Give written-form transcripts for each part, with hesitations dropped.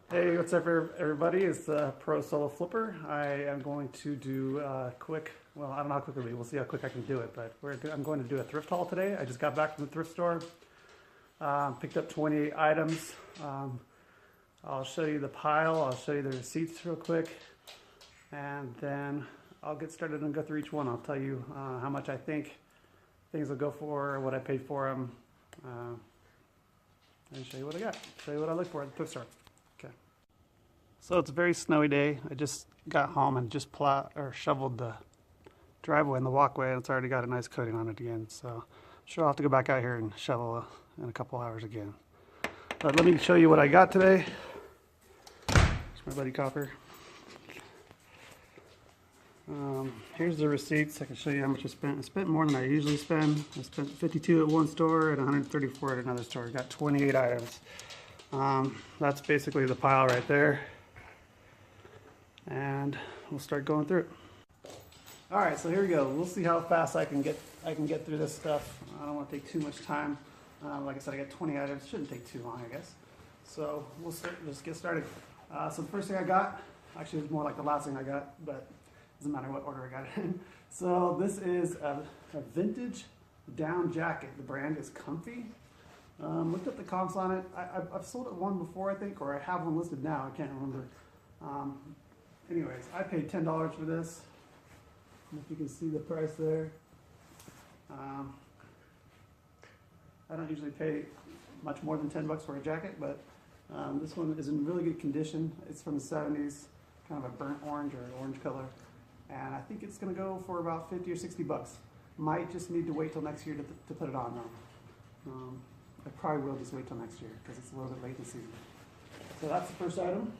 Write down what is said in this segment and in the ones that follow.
Hey, what's up, everybody? It's the Pro Solo Flipper. I am going to do a quick, well, I don't know how quick it'll be. We'll see how quick I can do it, but I'm going to do a thrift haul today. I just got back from the thrift store, picked up 28 items. I'll show you the pile, I'll show you the receipts real quick, and then I'll get started and go through each one. I'll tell you how much I think things will go for, what I paid for them, and show you what I got, show you what I look for at the thrift store. Okay. So it's a very snowy day. I just got home and just shoveled the driveway and the walkway, and it's already got a nice coating on it again. So I'm sure I'll have to go back out here and shovel in a couple hours again. But let me show you what I got today. Here's my buddy Copper. Here's the receipts. I can show you how much I spent. I spent more than I usually spend. I spent 52 at one store and 134 at another store. I got 28 items. That's basically the pile right there, and we'll start going through it. All right, so here we go. We'll see how fast I can get through this stuff. I don't want to take too much time. Like I said, I got 20 items. Shouldn't take too long, I guess. So we'll just get started. So the first thing I got, actually, it's more like the last thing I got, but it doesn't matter what order I got it in. So this is a vintage down jacket. The brand is Comfy. Looked up the comps on it. I've sold it one before, I think, or I have one listed now. I can't remember. Anyways, I paid $10 for this. If you can see the price there. I don't usually pay much more than $10 for a jacket, but this one is in really good condition. It's from the 70s, kind of a burnt orange or an orange color. And I think it's going to go for about 50 or 60 bucks. Might just need to wait till next year to put it on though. I probably will just wait till next year because it's a little bit late in the season. So that's the first item.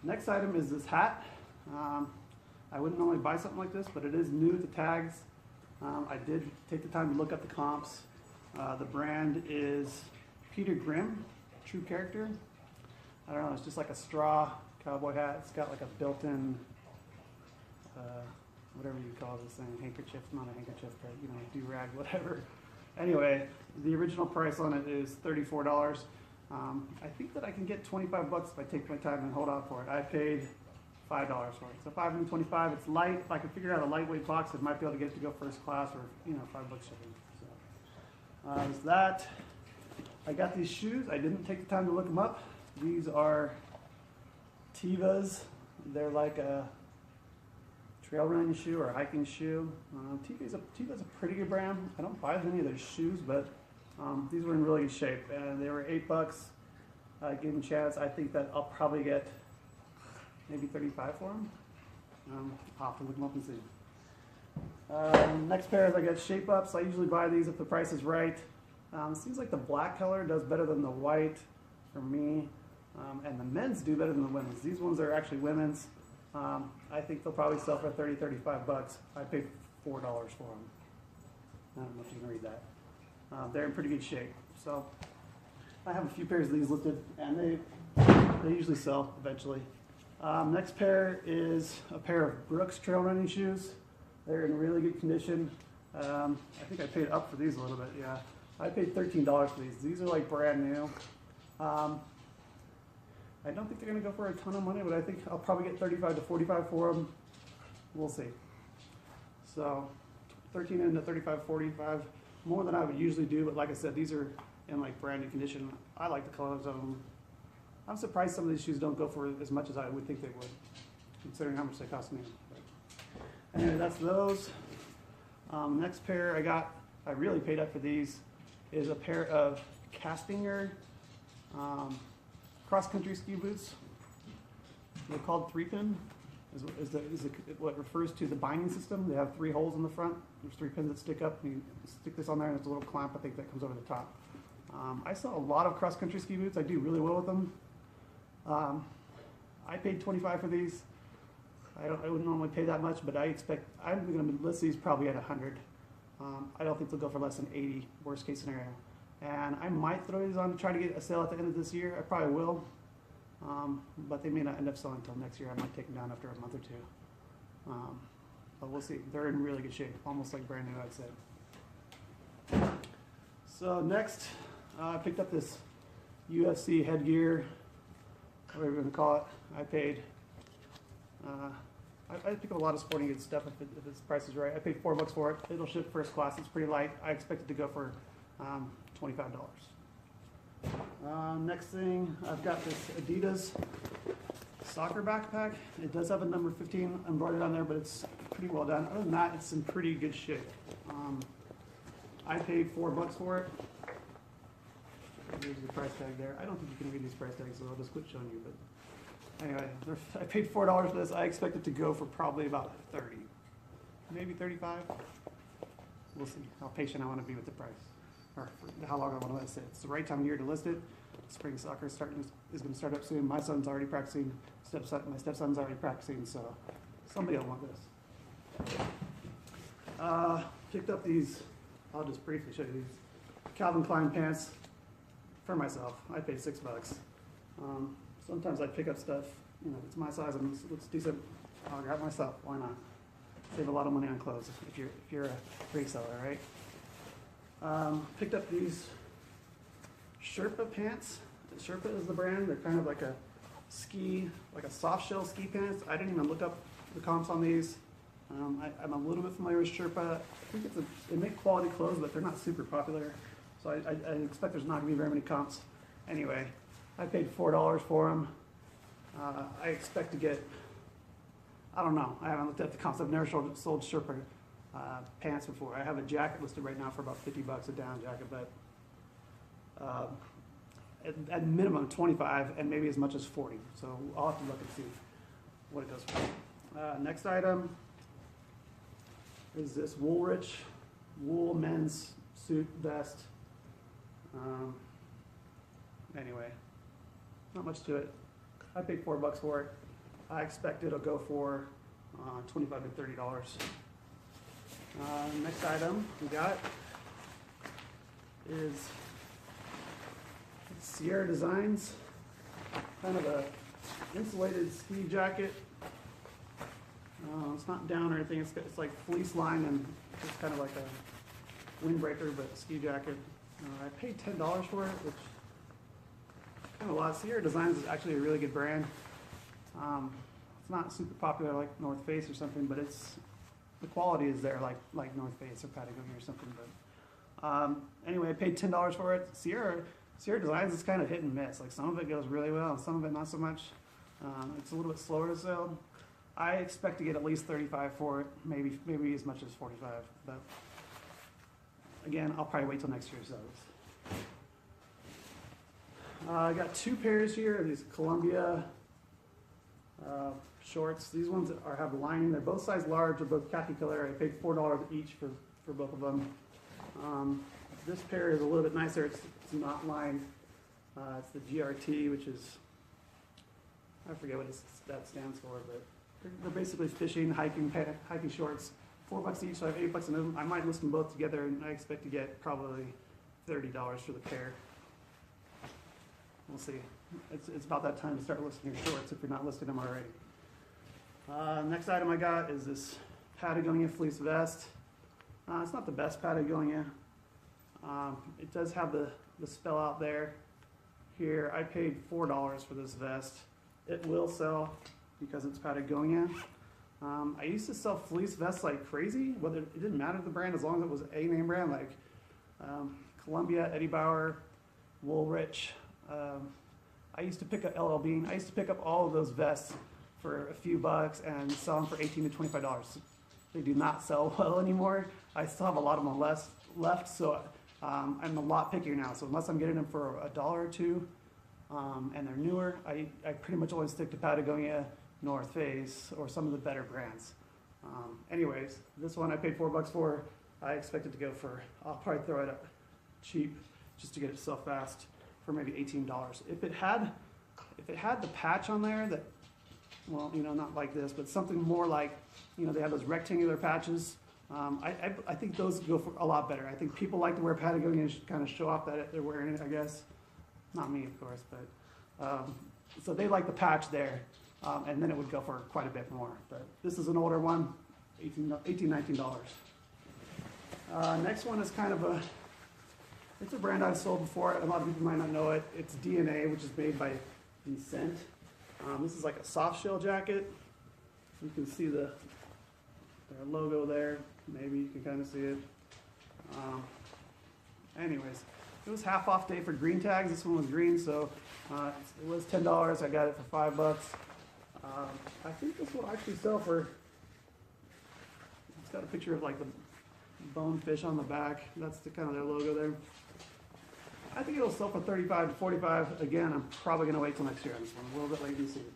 Next item is this hat. I wouldn't normally buy something like this, but it is new with the tags. I did take the time to look up the comps. The brand is Peter Grimm, True Character. I don't know, it's just like a straw cowboy hat. It's got like a built-in, whatever you call this thing, handkerchief, not a handkerchief, but you know, do-rag, whatever. Anyway, the original price on it is $34. I think that I can get 25 bucks if I take my time and hold out for it. I paid $5 for it. So $5.25. It's light. If I could figure out a lightweight box, I might be able to get it to go first class, or $5 shipping. So there's that. I got these shoes. I didn't take the time to look them up. These are Tevas. They're like a trail running shoe or a hiking shoe. Teva's a pretty good brand. I don't buy any of their shoes, but these were in really good shape, and they were $8. I gave them a chance. I think that I'll probably get maybe 35 for them. I'll have to look them up and see. Next pair is I got shape ups. I usually buy these if the price is right. It seems like the black color does better than the white for me, and the men's do better than the women's. These ones are actually women's. I think they'll probably sell for 30, 35 bucks. I paid $4 for them. I don't know if you can read that. They're in pretty good shape. So I have a few pairs of these listed, and they usually sell eventually. Next pair is a pair of Brooks trail running shoes. They're in really good condition. I think I paid up for these a little bit, yeah. I paid $13 for these. These are like brand new. I don't think they're going to go for a ton of money, but I think I'll probably get 35 to 45 for them. We'll see. So 13 into 35, 45, more than I would usually do, but like I said, these are in like brand new condition. I like the colors of them. I'm surprised some of these shoes don't go for as much as I would think they would, considering how much they cost me. But anyway, that's those. Next pair I really paid up for these, is a pair of Castinger cross-country ski boots. They're called 3-pin, is what refers to the binding system. They have 3 holes in the front. There's 3 pins that stick up. You stick this on there, and there's a little clamp, I think, that comes over the top. I sell a lot of cross-country ski boots. I do really well with them. I paid $25 for these. I wouldn't normally pay that much, but I'm going to list these probably at $100. I don't think they'll go for less than $80, worst case scenario. And I might throw these on to try to get a sale at the end of this year. I probably will, but they may not end up selling until next year. I might take them down after a month or two. But we'll see. They're in really good shape, almost like brand new, I'd say. So next, I picked up this UFC headgear whatever you want to call it. I paid, I pick up a lot of sporting goods stuff if its price is right. I paid $4 for it. It'll ship first class. It's pretty light. I expect it to go for $25. Next thing, I've got this Adidas soccer backpack. It does have a number 15 embroidered on there, but it's pretty well done. Other than that, it's in pretty good shape. I paid $4 for it. There's the price tag there. I don't think you can read these price tags, so I'll just quit showing you. But anyway, I paid $4 for this. I expect it to go for probably about 30, maybe 35. We'll see how patient I want to be with the price, or how long I want to list it. It's the right time of year to list it. Spring soccer is going to start up soon. My son's already practicing. My stepson's already practicing, so somebody will want this. Picked up these. I'll just briefly show you these Calvin Klein pants for myself. I paid $6. Sometimes I pick up stuff, you know, it's my size and it looks decent. I'll grab it myself. Why not? Save a lot of money on clothes if you're a reseller, right? Picked up these Sherpa pants. Sherpa is the brand. They're kind of like a soft shell ski pants. I didn't even look up the comps on these. I'm a little bit familiar with Sherpa. I think they make quality clothes, but they're not super popular. So I expect there's not going to be very many comps. Anyway, I paid $4 for them. I expect to get, I don't know. I haven't looked at the comps. I've never sold Sherpa pants before. I have a jacket listed right now for about $50, a down jacket, but at minimum 25 and maybe as much as 40. So I'll have to look and see what it goes for. Next item is this Woolrich wool men's suit vest. Anyway, not much to it. I paid $4 for it. I expect it'll go for $25 to $30. Next item we got is Sierra Designs, kind of a insulated ski jacket. It's not down or anything. It's like fleece lined and just kind of like a windbreaker, but ski jacket. I paid $10 for it, which is kind of a lot. Sierra Designs is actually a really good brand. It's not super popular like North Face or something, but the quality is there like North Face or Patagonia or something. But anyway, I paid $10 for it. Sierra Designs is kind of hit and miss. Like some of it goes really well, and some of it not so much. It's a little bit slower to sell. I expect to get at least 35 for it, maybe as much as 45. But again, I'll probably wait till next year sells. I got two pairs here of these Columbia shorts. These ones have lining. They're both size large. They're both khaki color. I paid $4 each for both of them. This pair is a little bit nicer. It's not lined. It's the GRT, which is, I forget what that stands for, but they're basically fishing, hiking shorts. $4 each, so I have $8 in them. I might list them both together, and I expect to get probably $30 for the pair. We'll see. It's about that time to start listing your shorts if you're not listing them already. Next item I got is this Patagonia fleece vest. It's not the best Patagonia. It does have the spell out there. Here, I paid $4 for this vest. It will sell because it's Patagonia. I used to sell fleece vests like crazy. Whether it didn't matter the brand as long as it was a name brand like Columbia, Eddie Bauer, Woolrich. I used to pick up LL Bean. I used to pick up all of those vests for a few bucks and sell them for $18 to $25. They do not sell well anymore. I still have a lot of them left, so I'm a lot pickier now. So unless I'm getting them for $1 or $2 and they're newer, I pretty much always stick to Patagonia, North Face, or some of the better brands. Anyways, this one I paid $4 for. I expect it to go for, I'll probably throw it up cheap just to get it to sell fast for maybe $18. If it had the patch on there that, well, you know, not like this, but something more like, you know, they have those rectangular patches. I think those go for a lot better. I think people like to wear Patagonia to kind of show off that they're wearing it, I guess. Not me, of course, but so they like the patch there. And then it would go for quite a bit more. But this is an older one, $18, $19. Next one is kind of it's a brand I've sold before. A lot of people might not know it. It's DNA, which is made by Descent. This is like a soft shell jacket. You can see their logo there. Maybe you can kind of see it. Anyways, it was half off day for green tags. This one was green, so it was $10. I got it for $5. I think this will actually sell for, it's got a picture of like the bonefish on the back. That's the kind of their logo there. I think it'll sell for $35 to $45. Again, I'm probably gonna wait till next year on this one. A little bit late in the season.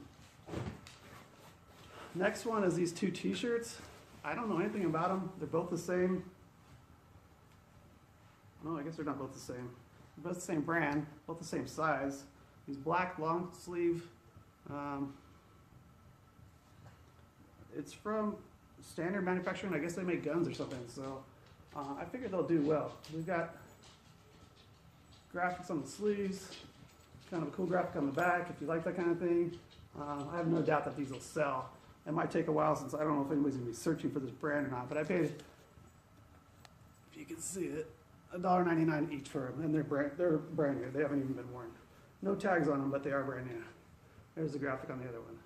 Next one is these two t-shirts. I don't know anything about them. They're both the same. No, I guess they're not both the same. They're both the same brand, both the same size. These black long sleeve. It's from Standard Manufacturing. I guess they make guns or something. So I figure they'll do well. We've got graphics on the sleeves, kind of a cool graphic on the back if you like that kind of thing. I have no doubt that these will sell. It might take a while since I don't know if anybody's gonna be searching for this brand or not, but I paid, if you can see it, $1.99 each for them, and they're brand new. They haven't even been worn. No tags on them, but they are brand new. There's the graphic on the other one.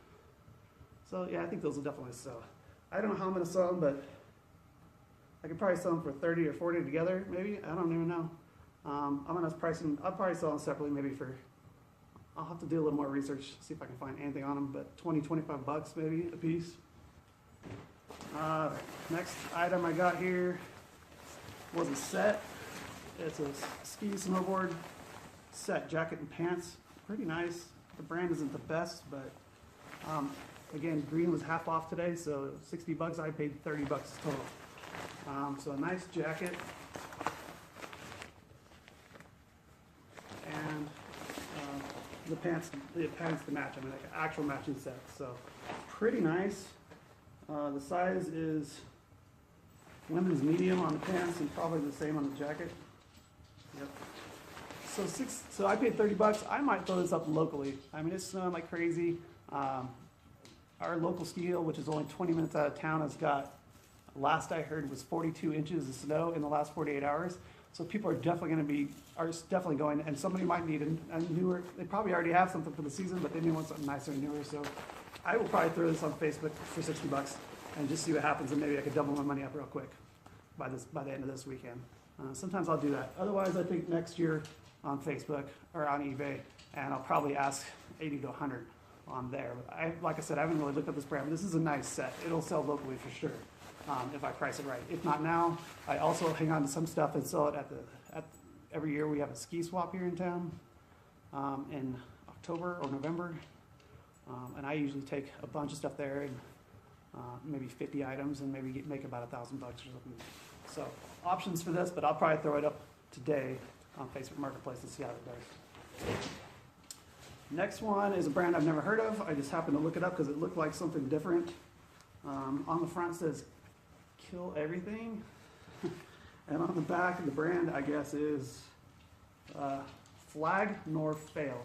So yeah, I think those will definitely sell. I don't know how I'm gonna sell them, but I could probably sell them for 30 or 40 together, maybe. I don't even know. I'm gonna price them. I'll probably sell them separately, maybe for. I'll have to do a little more research, see if I can find anything on them, but 20, 25 bucks maybe a piece. Next item I got here was a set. It's a ski snowboard set, jacket and pants. Pretty nice. The brand isn't the best, but again, green was half off today, so 60 bucks. I paid 30 bucks total. So a nice jacket. And the pants to match. I mean, like an actual matching set. So pretty nice. The size is women's medium on the pants and probably the same on the jacket. Yep. So I paid 30 bucks. I might throw this up locally. I mean, it's snowing like crazy. Our local ski hill, which is only 20 minutes out of town, has got, last I heard, was 42 inches of snow in the last 48 hours. So people are definitely going, and somebody might need a newer, they probably already have something for the season, but they may want something nicer and newer. So I will probably throw this on Facebook for 60 bucks and just see what happens, and maybe I could double my money up real quick by the end of this weekend. Sometimes I'll do that. Otherwise, I think next year on Facebook or on eBay, and I'll probably ask 80 to 100 on there. But like I said, I haven't really looked at this brand, but this is a nice set. It'll sell locally for sure. If I price it right. If not now, I also hang on to some stuff and sell it every year we have a ski swap here in town in October or November. And I usually take a bunch of stuff there and maybe 50 items and maybe make about $1,000 or something. So options for this, but I'll probably throw it up today on Facebook Marketplace and see how it does. Next one is a brand I've never heard of. I just happened to look it up because it looked like something different. On the front it says "Kill Everything," and on the back of the brand, I guess, is "Flag Nor Fail."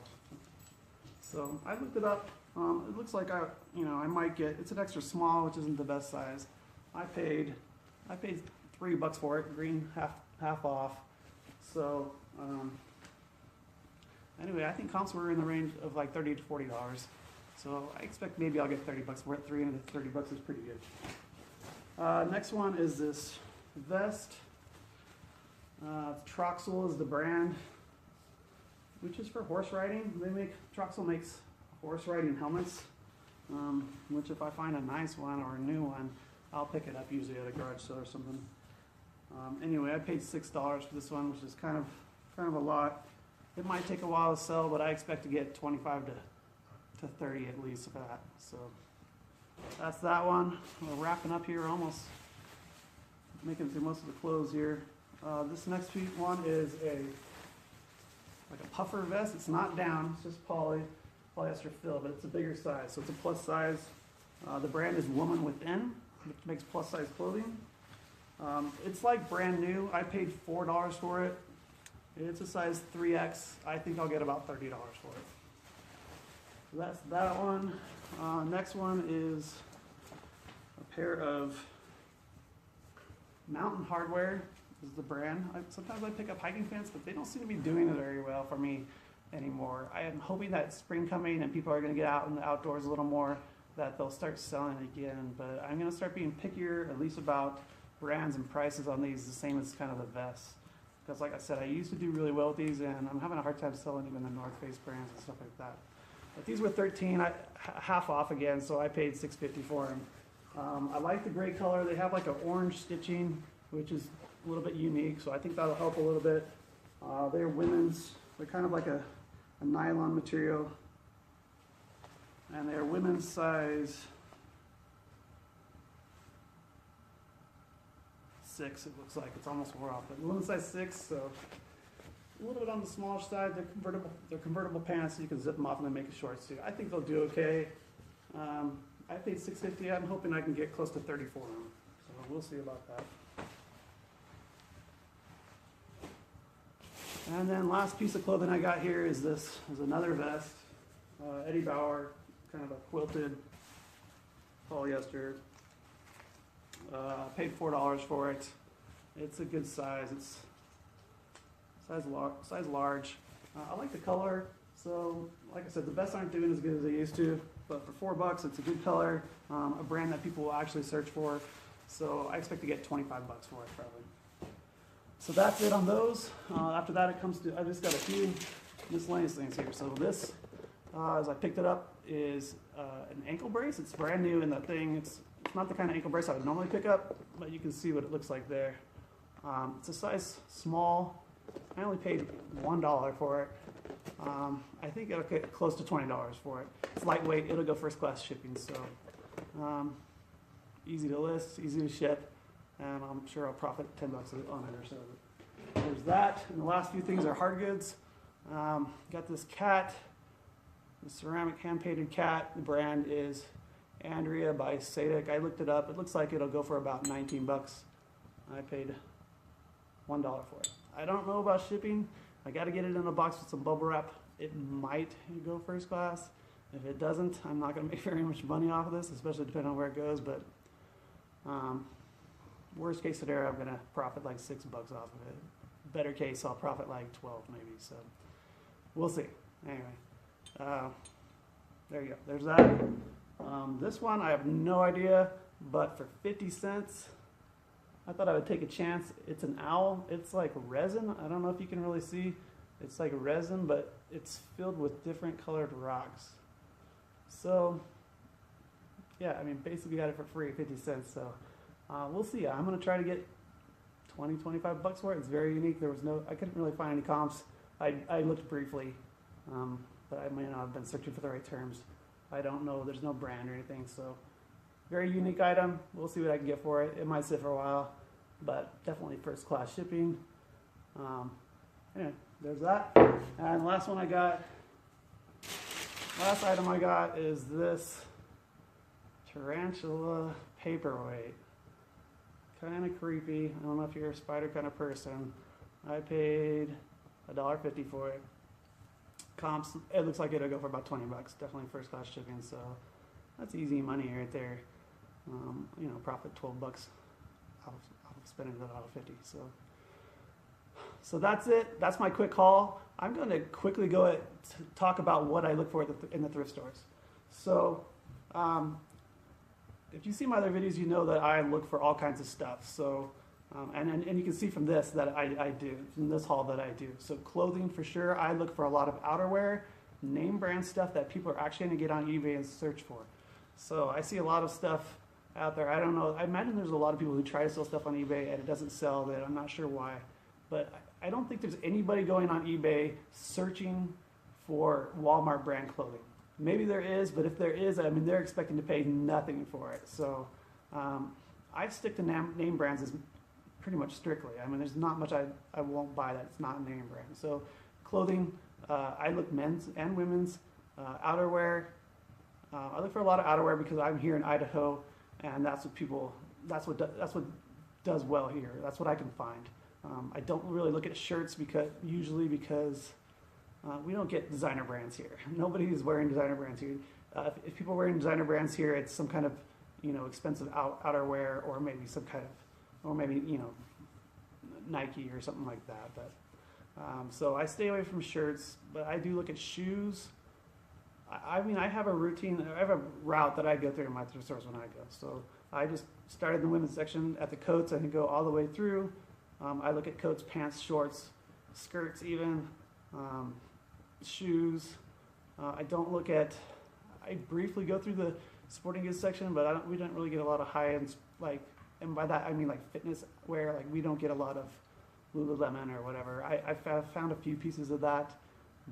So I looked it up. It looks like I might get. It's an extra small, which isn't the best size. I paid $3 for it, green half off. So anyway, I think comps were in the range of like $30 to $40. So I expect maybe I'll get 30 bucks for it. 330 bucks is pretty good. Next one is this vest. Troxel is the brand, which is for horse riding. Troxel makes horse riding helmets, which if I find a nice one or a new one, I'll pick it up usually at a garage sale or something. Anyway, I paid $6 for this one, which is kind of a lot. It might take a while to sell, but I expect to get 25 to 30 at least for that. So that's that one. We're wrapping up here, almost making it through most of the clothes here. This next one is like a puffer vest. It's not down, it's just polyester fill, but it's a bigger size, so it's a plus size. The brand is Woman Within, which makes plus size clothing. It's like brand new. I paid $4 for it. It's a size 3X. I think I'll get about $30 for it. So that's that one. Next one is a pair of Mountain Hardwear is the brand. Sometimes I pick up hiking pants, but they don't seem to be doing it very well for me. anymore. I am hoping that spring coming and people are going to get out in the outdoors a little more, that they'll start selling again. But I'm going to start being pickier, at least about brands and prices on these, the same as kind of the vests. Because like I said, I used to do really well with these, and I'm having a hard time selling even the North Face brands and stuff like that. But these were 13, half off again, so I paid $6.50 for them. I like the gray color. They have like an orange stitching, which is a little bit unique, so I think that'll help a little bit. They're women's. They're kind of like a nylon material, and they're women's size 6. It looks like it's almost wore off, but women's size 6, so a little bit on the smaller side. They're convertible. They're convertible pants, so you can zip them off and then make a short suit. I think they'll do okay. I paid $6.50. I'm hoping I can get close to 34 on them, so we'll see about that. And then last piece of clothing I got here is another vest, Eddie Bauer, kind of a quilted polyester. Paid $4 for it. It's a good size. It's size large. I like the color. So, like I said, the vests aren't doing as good as they used to, but for $4, it's a good color. A brand that people will actually search for. So I expect to get 25 bucks for it probably. So that's it on those. After that, it comes to, I just got a few miscellaneous things here. So this, as I picked it up, is an ankle brace. It's brand new in the thing. It's not the kind of ankle brace I would normally pick up, but you can see what it looks like there. It's a size small. I only paid $1 for it. I think it'll get close to $20 for it. It's lightweight. It'll go first class shipping. So easy to list, easy to ship. And I'm sure I'll profit $10 on it or so. There's that. And the last few things are hard goods. Got this cat, the ceramic hand-painted cat. The brand is Andrea by Sadek. I looked it up. It looks like it'll go for about 19 bucks. I paid $1 for it. I don't know about shipping. I got to get it in a box with some bubble wrap. It might go first class. If it doesn't, I'm not going to make very much money off of this, especially depending on where it goes. But worst case scenario, I'm going to profit like $6 off of it. Better case, I'll profit like 12 maybe. So we'll see. Anyway, there you go. There's that. This one, I have no idea, but for 50 cents, I thought I would take a chance. It's an owl. It's like resin. I don't know if you can really see. It's like resin, but it's filled with different colored rocks. So, yeah, I mean, basically got it for free, 50 cents. So, we'll see. I'm going to try to get 20, 25 bucks for it. It's very unique. I couldn't really find any comps. I looked briefly, but I may not have been searching for the right terms. I don't know. There's no brand or anything. So, very unique item. We'll see what I can get for it. It might sit for a while, but definitely first class shipping. Anyway, there's that. And the last item I got is this Tarantula Paperweight. Kind of creepy. I don't know if you're a spider kind of person. I paid $1.50 for it. Comps, it looks like it'll go for about 20 bucks. Definitely first class shipping, so that's easy money right there. Profit 12 bucks out of spending $1.50. So that's it. That's my quick haul. I'm going to quickly go to talk about what I look for in the thrift stores. So, if you see my other videos, you know that I look for all kinds of stuff. So, and you can see from this that I do, from this haul that I do. So clothing for sure. I look for a lot of outerwear, name brand stuff that people are actually going to get on eBay and search for. So I see a lot of stuff out there. I don't know. I imagine there's a lot of people who try to sell stuff on eBay and it doesn't sell. That I'm not sure why, but I don't think there's anybody going on eBay searching for Walmart brand clothing. Maybe there is, but if there is, I mean, they're expecting to pay nothing for it. So I stick to name brands as pretty much strictly. I mean, there's not much I won't buy that's not name brand. So clothing, I look men's and women's, outerwear. I look for a lot of outerwear because I'm here in Idaho, and that's what does well here. That's what I can find. I don't really look at shirts because we don't get designer brands here. Nobody is wearing designer brands here. If people are wearing designer brands here, it's some kind of expensive outerwear, or maybe some kind of, or maybe Nike or something like that. But So I stay away from shirts, but I do look at shoes. I mean, I have a routine, I have a route that I go through in my thrift stores when I go. So I just started in the women's section at the coats. I can go all the way through. I look at coats, pants, shorts, skirts even, shoes. I don't look at, I briefly go through the sporting goods section, but we don't really get a lot of high-end, like, and by that I mean like fitness wear. Like, we don't get a lot of Lululemon or whatever. I've found a few pieces of that,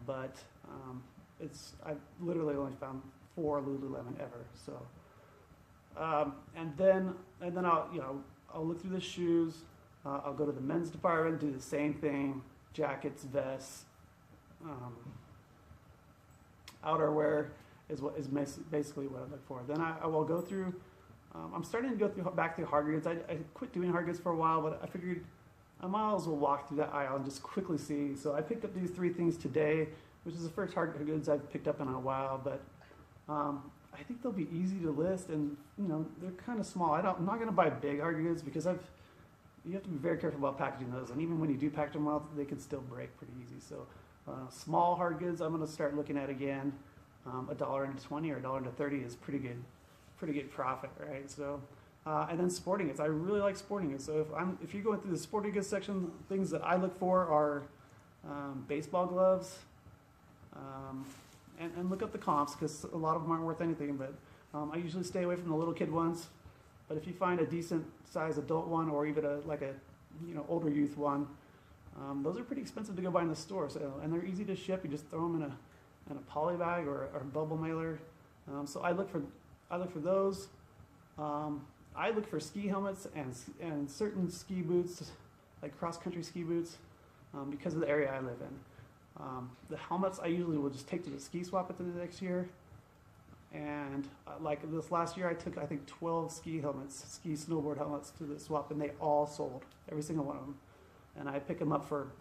but I've literally only found 4 Lululemon ever. So, and then I'll look through the shoes. I'll go to the men's department, do the same thing: jackets, vests, outerwear is basically what I look for. Then I will go through. I'm starting to go back through hard goods. I quit doing hard goods for a while, but I figured I might as well walk through that aisle and just quickly see. So I picked up these 3 things today, which is the first hard goods I've picked up in a while, but I think they'll be easy to list, and they're kind of small. I'm not going to buy big hard goods because you have to be very careful about packaging those, and even when you do package them well, they can still break pretty easy. So small hard goods I'm going to start looking at again. $1.20 or $1.30 is pretty good profit, right? So. And then sporting goods. I really like sporting goods. So if you're going through the sporting goods section, things that I look for are baseball gloves, and look up the comps because a lot of them aren't worth anything. But I usually stay away from the little kid ones. But if you find a decent size adult one, or even a older youth one, those are pretty expensive to go buy in the store. So, and they're easy to ship. You just throw them in a poly bag or a bubble mailer. So I look for those. I look for ski helmets and certain ski boots, like cross-country ski boots, because of the area I live in. The helmets I usually will just take to the ski swap at the next year. And like this last year, I took, I think, 12 ski snowboard helmets to the swap, and they all sold, every single one of them. And I pick them up for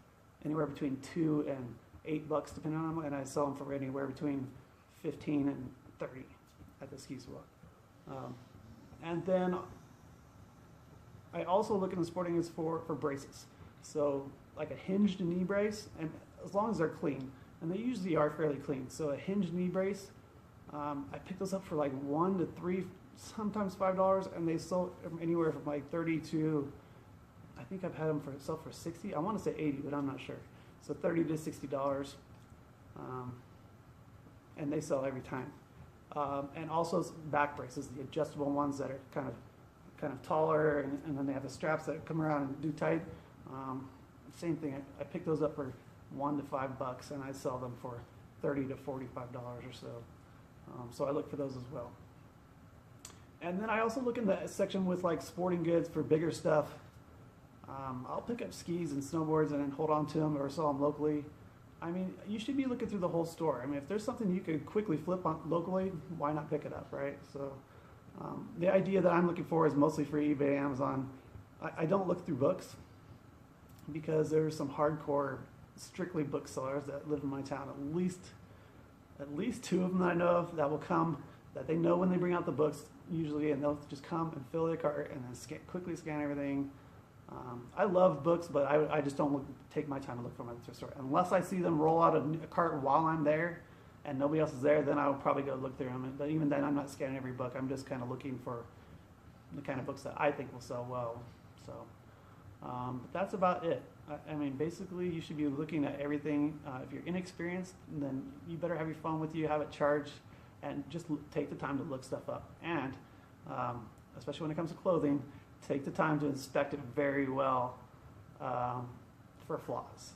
anywhere between $2 and $8, depending on them, and I sell them for anywhere between 15 and 30 at the ski swap. And then I also look in the sporting goods for braces. So like a hinged knee brace, and as long as they're clean, and they usually are fairly clean. So a hinged knee brace, I pick those up for like $1 to $3, sometimes $5, and they sell anywhere from like 30 to, I think I've had them sell for 60. I want to say 80, but I'm not sure. So $30 to $60, and they sell every time. And also back braces, the adjustable ones that are kind of taller, and then they have the straps that come around and do tight. Same thing. I pick those up for $1 to $5, and I sell them for $30 to $45 or so. So I look for those as well. And then I also look in the section with like sporting goods for bigger stuff. I'll pick up skis and snowboards and then hold on to them or sell them locally. I mean, you should be looking through the whole store. I mean, if there's something you could quickly flip on locally, why not pick it up, right? So the idea that I'm looking for is mostly for eBay, Amazon. I don't look through books because there's some hardcore, strictly booksellers that live in my town. At least 2 of them that I know of that will come, that they know when they bring out the books usually, and they'll just come and fill their cart and then quickly scan everything. I love books, but I just don't take my time to look for them at the thrift store. Unless I see them roll out a cart while I'm there and nobody else is there, then I'll probably go look through them. But even then, I'm not scanning every book. I'm just kind of looking for the kind of books that I think will sell well. So but that's about it. I mean, basically, you should be looking at everything. If you're inexperienced, then you better have your phone with you, have it charged, and just take the time to look stuff up. And especially when it comes to clothing, take the time to inspect it very well for flaws.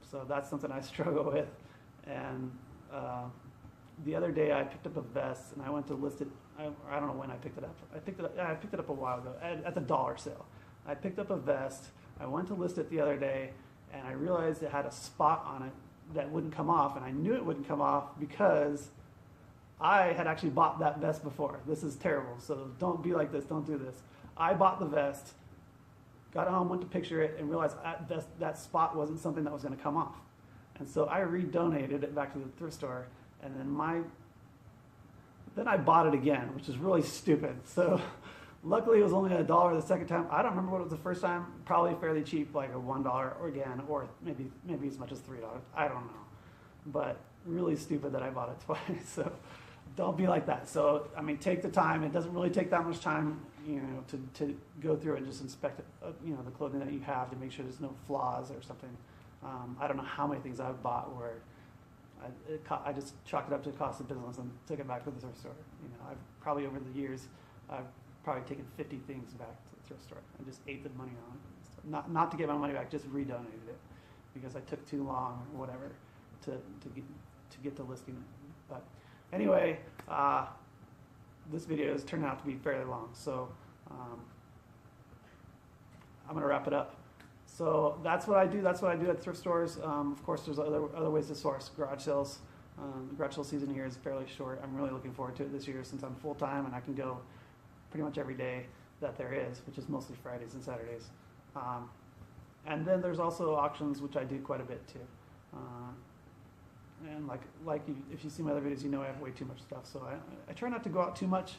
So that's something I struggle with. And the other day I picked up a vest, and I went to list it. I don't know when I picked it up. I picked it up a while ago at the dollar sale. I picked up a vest. I went to list it the other day, and I realized it had a spot on it that wouldn't come off, and I knew it wouldn't come off because I had actually bought that vest before. This is terrible, so don't be like this. Don't do this. I bought the vest, got home, went to picture it, and realized that spot wasn't something that was going to come off. And so I redonated it back to the thrift store, and then I bought it again, which is really stupid. So Luckily, it was only $1 the second time. I don't remember what it was the first time. Probably fairly cheap, like a $1 or maybe as much as $3. I don't know, but really stupid that I bought it twice. So don't be like that. So I mean, take the time. It doesn't really take that much time, you know, to go through and just inspect, you know, the clothing that you have to make sure there's no flaws or something. I don't know how many things I've bought where I just chalked it up to the cost of business and took it back to the thrift store. You know, I've probably over the years, I've probably taken 50 things back to the thrift store and just ate the money on it. Not to get my money back, just redonated it because I took too long or whatever to get to listing it. But anyway, this video has turned out to be fairly long, so I'm gonna wrap it up. So that's what I do. That's what I do at thrift stores. Of course, there's other ways to source garage sales. The garage sale season here is fairly short. I'm really looking forward to it this year since I'm full time and I can go pretty much every day that there is, which is mostly Fridays and Saturdays. And then there's also auctions, which I do quite a bit too. And if you see my other videos, you know I have way too much stuff. So I try not to go out too much.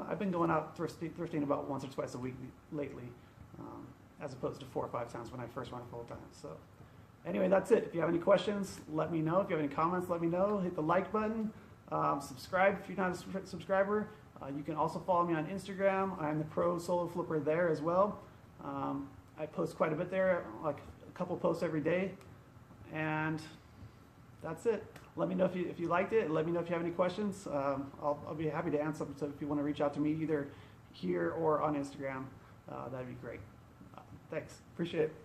I've been going out thrifting about once or twice a week lately, as opposed to 4 or 5 times when I first went full time. So anyway, that's it. If you have any questions, let me know. If you have any comments, let me know. Hit the like button. Subscribe if you're not a subscriber. You can also follow me on Instagram. I'm the Pro Solo Flipper there as well. I post quite a bit there, like a couple posts every day. And that's it. Let me know if you liked it. Let me know if you have any questions. I'll be happy to answer them. So if you want to reach out to me either here or on Instagram, that'd be great. Thanks. Appreciate it.